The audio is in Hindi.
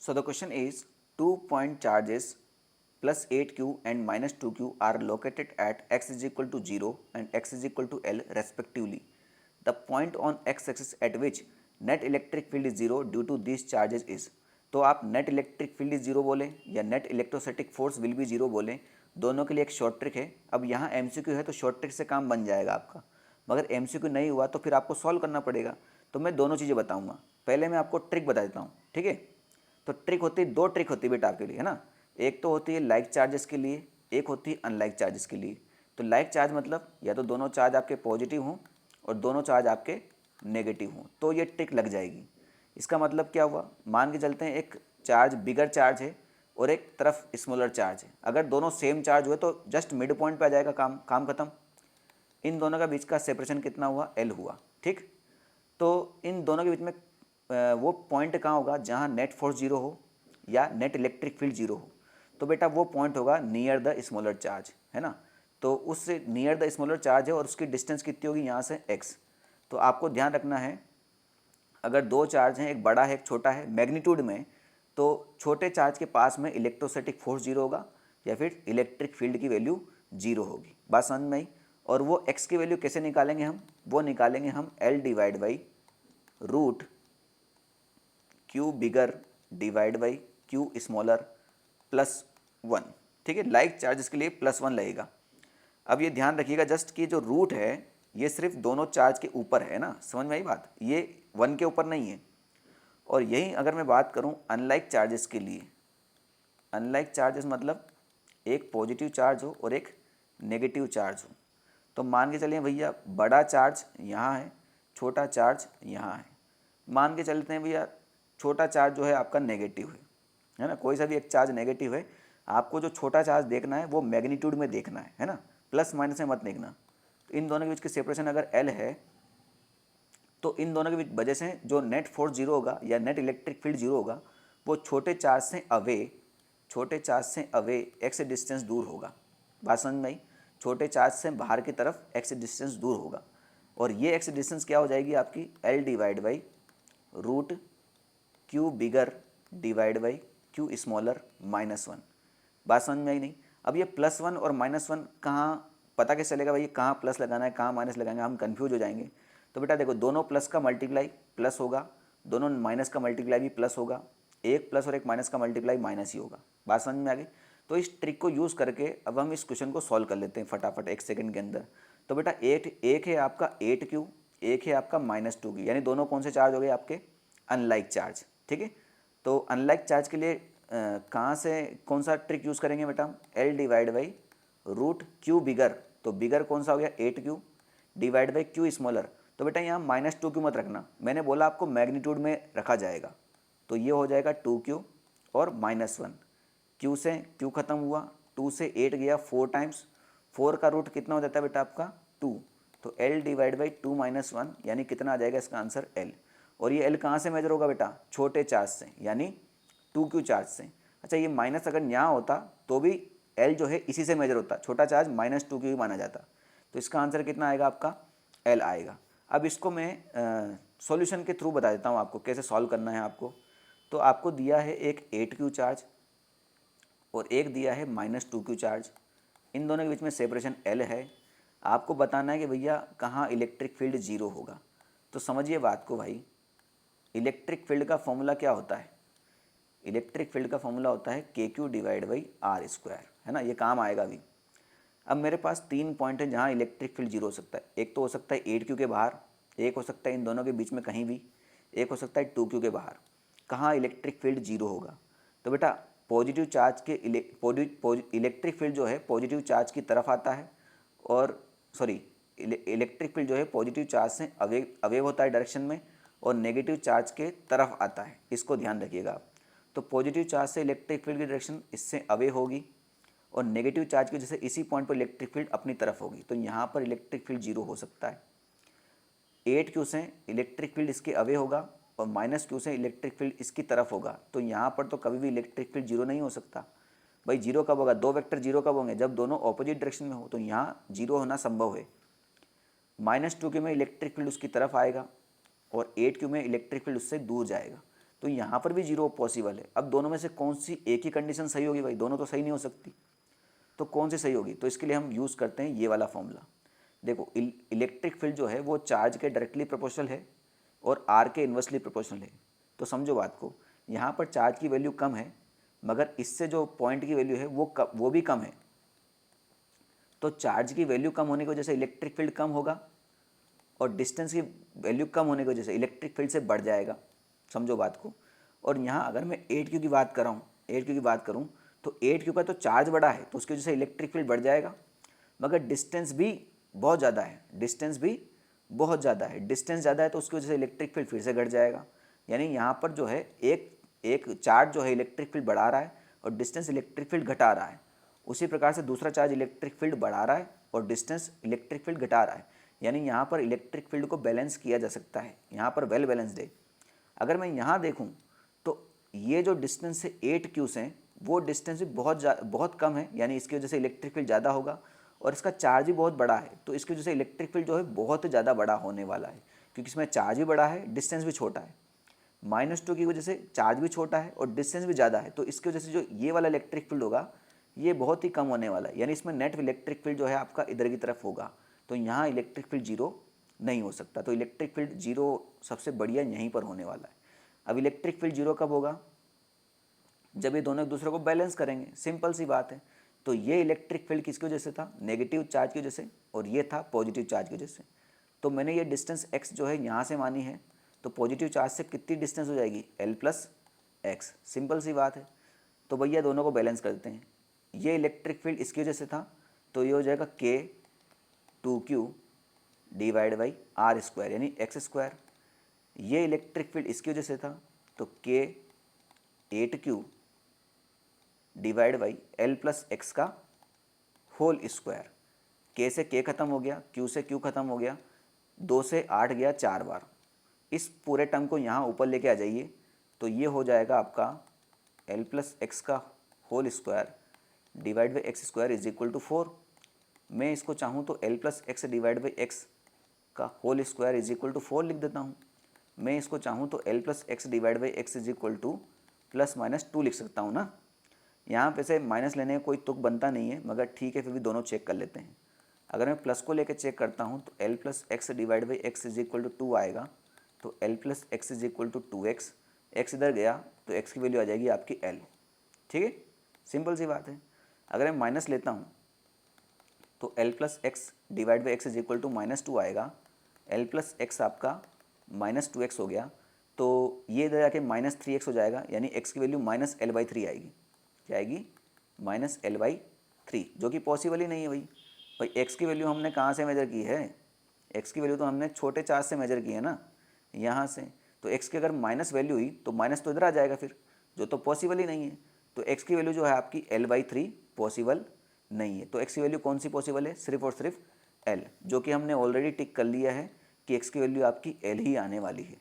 So the question is 2-point charges plus 8q and minus 2q are located at x is equal to 0 and x is equal to L respectively. The point on x-axis at which net electric field is 0 due to these charges is. तो आप net electric field is zero बोलें या net electrostatic force will be zero बोलें, दोनों के लिए एक शॉर्ट ट्रिक है. अब यहाँ एमसीक्यू है तो शॉर्ट ट्रिक से काम बन जाएगा आपका, मगर एमसीक्यू नहीं हुआ तो फिर आपको सॉल्व करना पड़ेगा. तो मैं दोनों चीज़ें बताऊँगा. पहले मैं आपको ट्रिक बता देता हूँ, ठीक है. तो ट्रिक होती है, दो ट्रिक होती है बेटा आपके लिए, है ना. एक तो होती है लाइक चार्जेस के लिए, एक होती है अनलाइक चार्जेस के लिए. तो लाइक चार्ज मतलब या तो दोनों चार्ज आपके पॉजिटिव हों और दोनों चार्ज आपके नेगेटिव हों, तो ये ट्रिक लग जाएगी. इसका मतलब क्या हुआ, मान के चलते हैं एक चार्ज बिगर चार्ज है और एक तरफ स्मॉलर चार्ज है. अगर दोनों सेम चार्ज हुए तो जस्ट मिड पॉइंट पे आ जाएगा, काम खत्म. इन दोनों का बीच का सेपरेशन कितना हुआ, एल हुआ, ठीक. तो इन दोनों के बीच में वो पॉइंट कहाँ होगा जहाँ नेट फोर्स जीरो हो या नेट इलेक्ट्रिक फील्ड जीरो हो. तो बेटा वो पॉइंट होगा नियर द स्मॉलर चार्ज, है ना. तो उससे नियर द स्मॉलर चार्ज है और उसकी डिस्टेंस कितनी होगी यहाँ से x. तो आपको ध्यान रखना है, अगर दो चार्ज हैं, एक बड़ा है एक छोटा है मैग्नीट्यूड में, तो छोटे चार्ज के पास में इलेक्ट्रोस्टैटिक फोर्स जीरो होगा या फिर इलेक्ट्रिक फील्ड की वैल्यू जीरो होगी. बात समझ में आई. और वो x की वैल्यू कैसे निकालेंगे हम, वो निकालेंगे हम L divide by root Q bigger divide by Q smaller plus one, ठीक है. लाइक चार्जेस के लिए प्लस वन लगेगा. अब ये ध्यान रखिएगा जस्ट कि जो रूट है ये सिर्फ दोनों चार्ज के ऊपर है ना, समझ में आई बात, ये वन के ऊपर नहीं है. और यही अगर मैं बात करूं अनलाइक चार्जेस के लिए, अनलाइक चार्जेस मतलब एक पॉजिटिव चार्ज हो और एक नेगेटिव चार्ज हो. तो मान के चलिए भैया बड़ा चार्ज यहाँ है, छोटा चार्ज यहाँ है. मान के चलते हैं भैया छोटा चार्ज जो है आपका नेगेटिव है ना. कोई सा भी एक चार्ज नेगेटिव है, आपको जो छोटा चार्ज देखना है वो मैग्नीट्यूड में देखना है ना, प्लस माइनस में मत देखना. तो इन दोनों के बीच की सेपरेशन अगर एल है तो इन दोनों के बीच वजह से जो नेट फोर्स जीरो होगा या नेट इलेक्ट्रिक फील्ड जीरो होगा वो छोटे चार्ज से अवे एक्स डिस्टेंस दूर होगा. बात समझ में आई. छोटे चार्ज से बाहर की तरफ एक्स डिस्टेंस दूर होगा और ये एक्स डिस्टेंस क्या हो जाएगी आपकी, L divide by root Q bigger divide by Q smaller minus one. बात समझ में आई नहीं. अब ये प्लस वन और माइनस वन कहाँ पता कैसे चलेगा भाई, कहाँ प्लस लगाना है कहाँ माइनस लगाना है, हम कंफ्यूज हो जाएंगे. तो बेटा देखो दोनों प्लस का मल्टीप्लाई प्लस होगा, दोनों माइनस का मल्टीप्लाई भी प्लस होगा, एक प्लस और एक माइनस का मल्टीप्लाई माइनस ही होगा. बात समझ में आ गई. तो इस ट्रिक को यूज़ करके अब हम इस क्वेश्चन को सॉल्व कर लेते हैं फटाफट एक सेकंड के अंदर. तो बेटा एक है आपका 8q, एक है आपका -2q, यानी दोनों कौन से चार्ज हो गए आपके, अनलाइक चार्ज, ठीक है. तो अनलाइक चार्ज के लिए कहाँ से कौन सा ट्रिक यूज़ करेंगे बेटा हम, L divide by root Q bigger. तो बिगर कौन सा हो गया 8q divide by Q smaller. तो बेटा यहाँ -2q मत रखना, मैंने बोला आपको मैग्नीट्यूड में रखा जाएगा. तो ये हो जाएगा 2q और -1. q से q खत्म हुआ, 2 से 8 गया 4 टाइम्स, 4 का रूट कितना हो जाता है बेटा आपका 2. तो l डिवाइड बाई 2 - 1 यानी कितना आ जाएगा इसका आंसर l. और ये l कहाँ से मेजर होगा बेटा, छोटे चार्ज से यानी 2q चार्ज से. अच्छा ये माइनस अगर यहाँ होता तो भी l जो है इसी से मेजर होता, छोटा चार्ज -2q ही माना जाता. तो इसका आंसर कितना आएगा आपका, l आएगा. अब इसको मैं सॉल्यूशन के थ्रू बता देता हूँ आपको कैसे सॉल्व करना है आपको. तो आपको दिया है एक 8q चार्ज और एक दिया है -2q चार्ज. इन दोनों के बीच में सेपरेशन L है. आपको बताना है कि भैया कहाँ इलेक्ट्रिक फील्ड जीरो होगा. तो समझिए बात को भाई, इलेक्ट्रिक फील्ड का फॉर्मूला क्या होता है, इलेक्ट्रिक फील्ड का फॉर्मूला होता है KQ divide by R square, है ना. ये काम आएगा अभी. अब मेरे पास 3 पॉइंट है जहाँ इलेक्ट्रिक फील्ड जीरो हो सकता है. एक तो हो सकता है 8q के बाहर, एक हो सकता है इन दोनों के बीच में कहीं भी, एक हो सकता है 2q के बाहर. कहाँ इलेक्ट्रिक फील्ड जीरो होगा. तो बेटा पॉजिटिव चार्ज के इलेक्ट्रिक फील्ड जो है पॉजिटिव चार्ज की तरफ आता है, और सॉरी इलेक्ट्रिक फील्ड जो है पॉजिटिव चार्ज से अवेव होता है डायरेक्शन में और नेगेटिव चार्ज के तरफ आता है. इसको ध्यान रखिएगा आप. तो पॉजिटिव चार्ज से इलेक्ट्रिक फील्ड की डायरेक्शन इससे अवे होगी और नेगेटिव चार्ज की वजह से इसी पॉइंट पर इलेक्ट्रिक फील्ड अपनी तरफ होगी. तो यहाँ पर इलेक्ट्रिक फील्ड जीरो हो सकता है. 8q से इलेक्ट्रिक फील्ड इसके अवे होगा और -q से इलेक्ट्रिक फील्ड इसकी तरफ होगा. तो यहाँ पर तो कभी भी इलेक्ट्रिक फील्ड जीरो नहीं हो सकता. भाई जीरो कब होगा, दो वेक्टर जीरो कब होंगे, जब दोनों ऑपोजिट डायरेक्शन में हो. तो यहाँ जीरो होना संभव है. -2q में इलेक्ट्रिक फील्ड उसकी तरफ आएगा और 8q में इलेक्ट्रिक फील्ड उससे दूर जाएगा. तो यहाँ पर भी 0 पॉसिबल है। अब दोनों में से कौन सी एक ही कंडीशन सही होगी भाई, दोनों तो सही नहीं हो सकती, तो कौन सी सही होगी? तो इसके लिए हम यूज़ करते हैं ये वाला फॉर्मूला। देखो इलेक्ट्रिक फील्ड जो है वो चार्ज के डायरेक्टली प्रोपोर्शनल है और आर के इन्वर्सली प्रोपोर्शनल है। तो समझो बात को, यहाँ पर चार्ज की वैल्यू कम है मगर इससे जो पॉइंट की वैल्यू है वो भी कम है। तो चार्ज की वैल्यू कम होने की वजह से इलेक्ट्रिक फील्ड कम होगा और डिस्टेंस की वैल्यू कम होने की वजह से इलेक्ट्रिक फील्ड से बढ़ जाएगा। समझो बात को। और यहाँ अगर मैं 8Q की बात कर रहा हूँ, 8Q की बात करूँ तो 8Q का तो चार्ज बड़ा है तो उसकी वजह से इलेक्ट्रिक फील्ड बढ़ जाएगा, मगर डिस्टेंस भी बहुत ज़्यादा है, डिस्टेंस भी बहुत ज़्यादा है, डिस्टेंस ज़्यादा है तो उसकी वजह से इलेक्ट्रिक फील्ड फिर से घट जाएगा। यानी यहाँ पर जो है एक चार्ज जो है इलेक्ट्रिक फील्ड बढ़ा रहा है और डिस्टेंस इलेक्ट्रिक फील्ड घटा रहा है। उसी प्रकार से दूसरा चार्ज इलेक्ट्रिक फील्ड बढ़ा रहा है और डिस्टेंस इलेक्ट्रिक फील्ड घटा रहा है। यानी यहाँ पर इलेक्ट्रिक फील्ड को बैलेंस किया जा सकता है, यहाँ पर वेल बैलेंस्ड है। अगर मैं यहाँ देखूँ तो ये जो डिस्टेंस है 8Q से, वो डिस्टेंस भी बहुत कम है, यानी इसकी वजह से इलेक्ट्रिक फील्ड ज़्यादा होगा और इसका चार्ज भी बहुत बड़ा है, तो इसकी वजह से इलेक्ट्रिक फील्ड जो है बहुत ज़्यादा बड़ा होने वाला है, क्योंकि इसमें चार्ज भी बड़ा है, डिस्टेंस भी छोटा है। -2 की वजह से चार्ज भी छोटा है और डिस्टेंस भी ज़्यादा है, तो इसकी वजह से जो ये वाला इलेक्ट्रिक फील्ड होगा ये बहुत ही कम होने वाला है, यानी इसमें नेट इलेक्ट्रिक फील्ड जो है आपका इधर की तरफ होगा। तो यहाँ इलेक्ट्रिक फील्ड 0 नहीं हो सकता, तो इलेक्ट्रिक फील्ड 0 सबसे बढ़िया यहीं पर होने वाला है। अब इलेक्ट्रिक फील्ड 0 कब होगा? जब ये दोनों एक दूसरे को बैलेंस करेंगे, सिंपल सी बात है। तो ये इलेक्ट्रिक फील्ड किसकी वजह से था? नेगेटिव चार्ज की वजह से, और ये था पॉजिटिव चार्ज की वजह से। तो मैंने ये डिस्टेंस x जो है यहाँ से मानी है, तो पॉजिटिव चार्ज से कितनी डिस्टेंस हो जाएगी? L + x, सिंपल सी बात है। तो भैया दोनों को बैलेंस करते हैं। ये इलेक्ट्रिक फील्ड इसकी वजह से था तो ये हो जाएगा K2Q / r² यानी x²। ये इलेक्ट्रिक फील्ड इसकी वजह से था तो K8Q / L + x का होल स्क्वायर। K से K खत्म हो गया, Q से Q खत्म हो गया, 2 से 8 गया 4 बार। इस पूरे टर्म को यहाँ ऊपर लेके आ जाइए तो ये हो जाएगा आपका L + x का होल स्क्वायर / x² = 4। मैं इसको चाहूँ तो L + x / x का होल स्क्वायर = 4 लिख देता हूँ। मैं इसको चाहूँ तो L + x / x ± 2 लिख सकता हूँ ना। यहाँ पे से माइनस लेने का कोई तुक बनता नहीं है, मगर ठीक है फिर भी दोनों चेक कर लेते हैं। अगर मैं प्लस को लेकर चेक करता हूँ तो L + x / x = 2 आएगा, तो L + x = 2x, x इधर गया तो x की वैल्यू आ जाएगी आपकी L। ठीक है, सिंपल सी बात है। अगर मैं माइनस लेता हूँ तो L + x / x = -2 आएगा, L + x आपका -2x हो गया, तो ये इधर जाके -3x हो जाएगा, यानी x की वैल्यू -L/3 आएगी। क्या आएगी? -L/3, जो कि पॉसिबल ही नहीं है भाई x की वैल्यू हमने कहाँ से मेजर की है? x की वैल्यू तो हमने छोटे चार्ज से मेजर की है ना, यहाँ से। तो x की अगर माइनस वैल्यू हुई तो माइनस तो इधर आ जाएगा फिर, जो तो पॉसिबल ही नहीं है। तो x की वैल्यू जो है आपकी L/3 पॉसिबल नहीं है। तो x की वैल्यू कौन सी पॉसिबल है? सिर्फ और सिर्फ L, जो कि हमने ऑलरेडी टिक कर लिया है कि x की वैल्यू आपकी L ही आने वाली है।